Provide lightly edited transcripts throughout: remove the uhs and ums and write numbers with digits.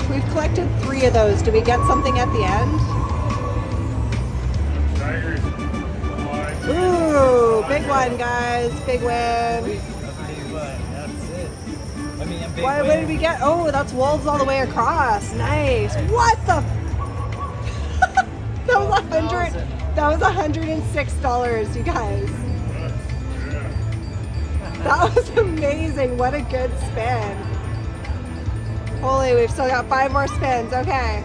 We've collected 3 of those. Do we get something at the end? Ooh, big one, guys. Big win. What did we get? Oh, that's wolves all the way across. Nice. What the? That was That was $106, you guys. That was amazing. What a good spin. Holy, we've still got 5 more spins. Okay.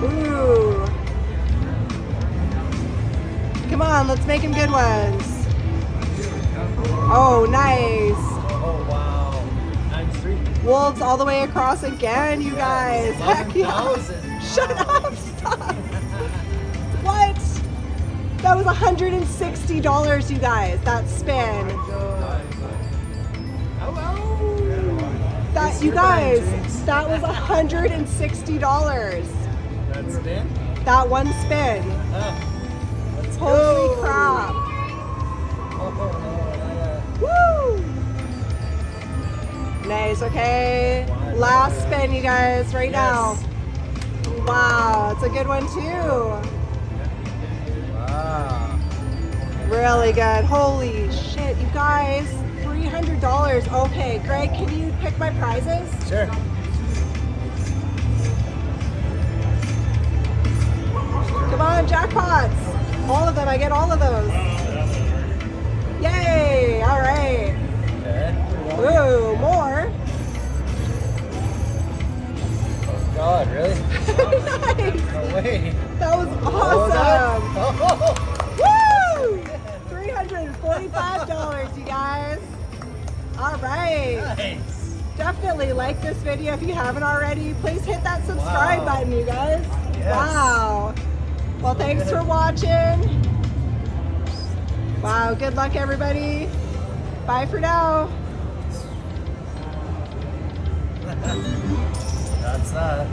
Ooh. Come on, let's make them good ones. Oh, nice. Oh, wow. $93. Wolves all the way across again, you guys. Heck yeah. Shut up, stop. What? That was $160, you guys, that spin. That, you guys, that was $160. That spin? That one spin. Holy crap. Woo! Nice, okay. Last spin, you guys, right now. Wow, it's a good one too. Wow. Really good. Holy shit, you guys. $300. Okay, Greg, can you pick my prizes? Sure. Come on, jackpots. All of them, I get all of those. Yay, all right. Okay. Ooh, more. Oh God, really? Nice. No way. That was awesome. Woo! $345, you guys. All right. Nice. Definitely like this video if you haven't already. Please hit that subscribe button, you guys. Yes. Wow. Well, thanks for watching. Wow, good luck, everybody. Bye for now. That's that.